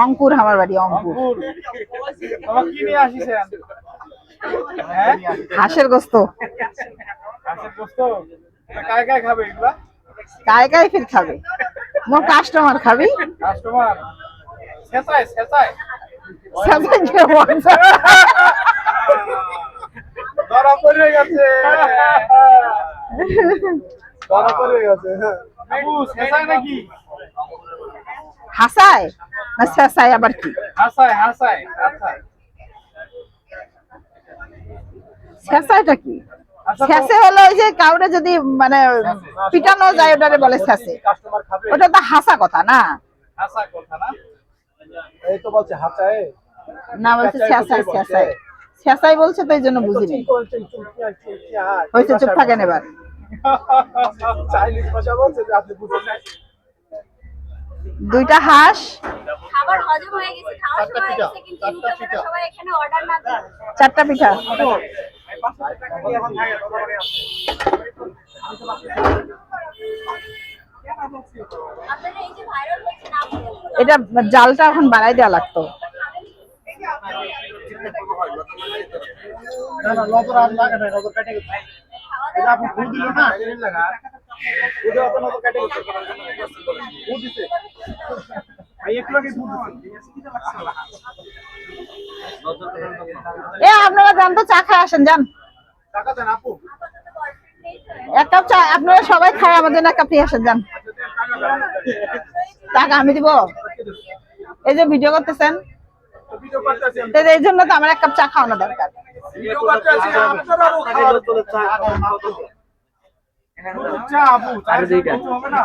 অঙ্কুর আমার বাড়ি, অঙ্কুর। কি নিয়ে আসিছেন? হাঁসের গোস্ত। হাঁসের গোস্ত? কায় কায় খাবে এগুলা? কায় কায় ফির খাবে? মোর কাস্টমার খাবি। কাস্টমার ছেঁচায় ছেঁচায় সেজন কে বলছে ধরা পড়ে গেছে, ধরা পড়ে গেছে। আপু ছেঁচায় নাকি? হাসায় না ছেঁচায় আবার কি? হাসায় হাসায়। আচ্ছা ছেঁচাটা কি? ছেঁচে হলো ওই যে কাউরে যদি মানে পিটানো যায় ওটারে বলে ছেঁচে। কাস্টমার খাবে, ওটা তো হাসা কথা না। হাসা কথা না, এই তো বলছে হাসায় না, বলছে ছেঁচায় ছেঁচায় ছেঁচায় বলছে তো এই জন্য বুঝিনি। হয়েছে, চুপ থাকেন এবার। চাইনিজ ভাষা বলছে যে আপনি বুঝেন না। দুইটা হাঁস, খাবার হজম হয়ে গেছে, খাওয়া শুরু হয়ে গেছে, কিন্তু ইউটিউবাররা সবাই এখানে অর্ডার না দিয়ে 4টা পিঠা। আপনারা এই যে ভাইরাল হচ্ছে না বলে এটা জালটা এখন বাড়াই দেওয়া লাগতো। না না, নজর আর লাগে না, নজর কেটে গেছে। এটা আপনি ভুল দিল না, এর লাগা ওটা আপনি নজর কেটে গেছে, ভুল দিতে ভাই একটু আগে ভুল দিতে এ আপনারা যান তো, চা খায় আসেন, যান। টাকা দেন আপু, 1 কাপ চা আপনারা সবাই খায়, আমাদের 1 কাপ নিয়ে আসেন, যান। টাকা আমি দিব? এই যে ভিডিও করতেছেন, ভিডিও করতেছি আমি, তো এই জন্য তো আমার 1 কাপ চা খাওয়ানো দরকার। ভিডিও করতেছি আপনারাও খাওয়ার তো চা চা আপু, চা দিতে হবে না।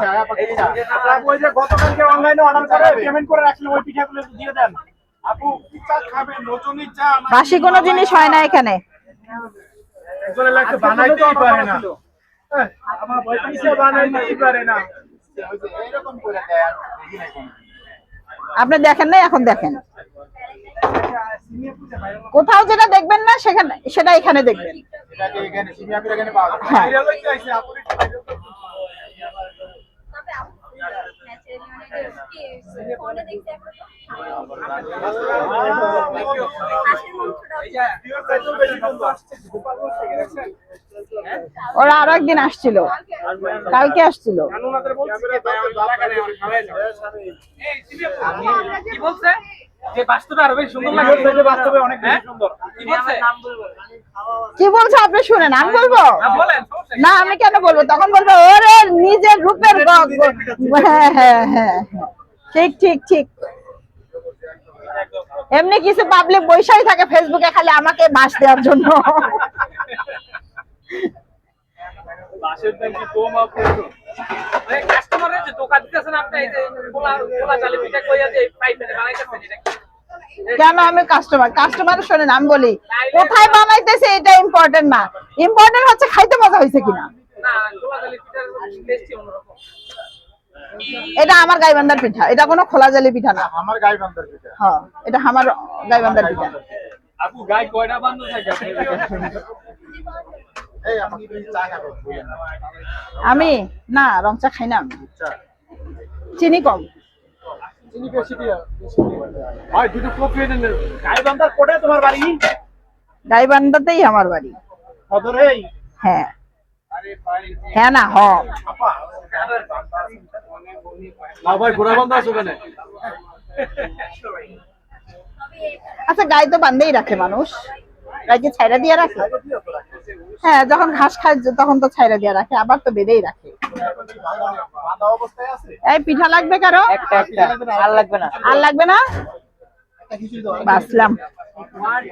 আপু ওই যে গতকালকে অনলাইনে অর্ডার করে পেমেন্ট করে রাখছিলাম, ওই পিঠাগুলো দিয়ে দেন আপু। কি চা খাবেন? নচনি চা না বাসি কোনো জিনিস হয় না এখানে। একজনের লাগতে বানাইতেই পারে না, আমার বয়ফ্রেন্ড বানাইতেই পারে না, এরকম করে দেন। আপনি দেখেন না, এখন দেখেন। কোথাও যেটা দেখবেন না সেখানে, সেটা এখানে দেখবেন। এটাকে এখানে সিমিয়াপির এখানে পাওয়া যায়। হ্যাঁ। ভাইরাল হইতে আইছে আপু, একটু ভাইরাল করতে। তবে আপু ন্যাচারালি মানে ফোনে দেখতে একটা হাসির মুখটা ওরা আরো একদিন আসছিল, কালকে আসছিল। কি বলছে যে বাস্তবে আরো বেশি সুন্দর লাগে, লাগে বাস্তবে অনেক বেশি সুন্দর। কি বলছে? কি বলছো আপনি শুনেন, আমি বলবো বলেন। না? আমি কেন বলবো? তখন বলবো ওরে নিজের রূপের হ্যাঁ হ্যাঁ হ্যাঁ হ্যাঁ, ঠিক ঠিক ঠিক। এমনি কিছু পাবলিক বৈশাই থাকে ফেসবুকে খালি আমাকে বাস দেওয়ার জন্য। বাসের দাম কি কম আপু? কাস্টমারের যে দোকান দিতেছেন আপনি, এই যে পোলা পোলা চালি পিঠা কইয়া যে পাইপেনে বানাইতেছেন, এটা কি? কেন আমি কাস্টমার শোনেন, আমি বলি কোথায় বানাইতেছে এটা ইম্পর্টেন্ট না, ইম্পর্টেন্ট হচ্ছে খাইতে মজা হয়েছে কিনা। না, পোলা চালি পিঠার টেস্টই অন্যরকম। এটা আমার গাইবান্ধার পিঠা, এটা কোনো খোলা জালি পিঠা না। আমার গাই বান্দার পিঠা। হ্যাঁ, এটা আমার গাইবান্ধার পিঠা। আপু গাই কয়টা বান্দর থাকে আপনি? এই আপনি কি চা খাবেন বলেন না। আমি না, রং চা খাই না আমি, চা চিনি কম। চিনি বেশি দিয়া, ভাই দুটো কফি দেন। গাই বান্দার কোটে তোমার বাড়ি? গাইবান্ধাতেই আমার বাড়ি। সদরেই? হ্যাঁ আরে ভাই, হ্যাঁ না হ। আপা না ভাই, ঘোড়া বান্ধা আছে ওখানে। আচ্ছা, গাই তো বান্ধেই রাখে মানুষ, গাইকে ছাইরা দিয়ে রাখে। হ্যাঁ, যখন ঘাস খায় তখন তো ছাইরা দিয়ে রাখে, আবার তো বেঁধেই রাখে। বান্ধা অবস্থায় আছে। এই পিঠা লাগবে কারো? একটা আর লাগবে না। আর লাগবে না? বাসলাম।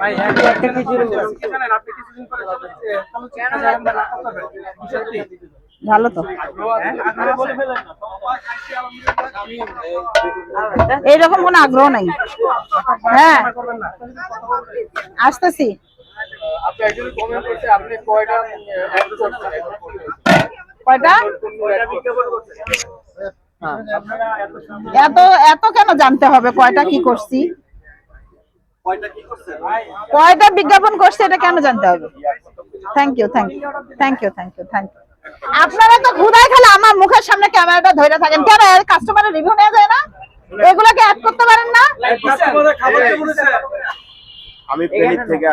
ভাই একটা খিচুড়ি জানেন আপনি কিছুদিন পরে কেন যাবেন না করবেন? ভালো তো, বলে ফেলেন না। এইরকম কোনো আগ্রহ নাই। হ্যাঁ আসতেছি। আপনি একজনের কমেন্ট করতে, আপনি কয়টা অ্যাড করছেন? কয়টা? বিজ্ঞাপন করছেন? এত এত কেন জানতে হবে কয়টা কি করছি, কয়টা কি করছেন? কয়টা বিজ্ঞাপন করছে এটা কেন জানতে হবে? Thank you thank you thank you thank you thank you. আপনারা তো ক্ষুধায় খেলে আমার মুখের সামনে ক্যামেরাটা ধরে থাকেন কেন? কাস্টমারের রিভিউ নেওয়া যায় না? এগুলোকে অ্যাড করতে পারেন না? কাস্টমারের খাবার কে বলেছে? আমি ফেনীর থেকে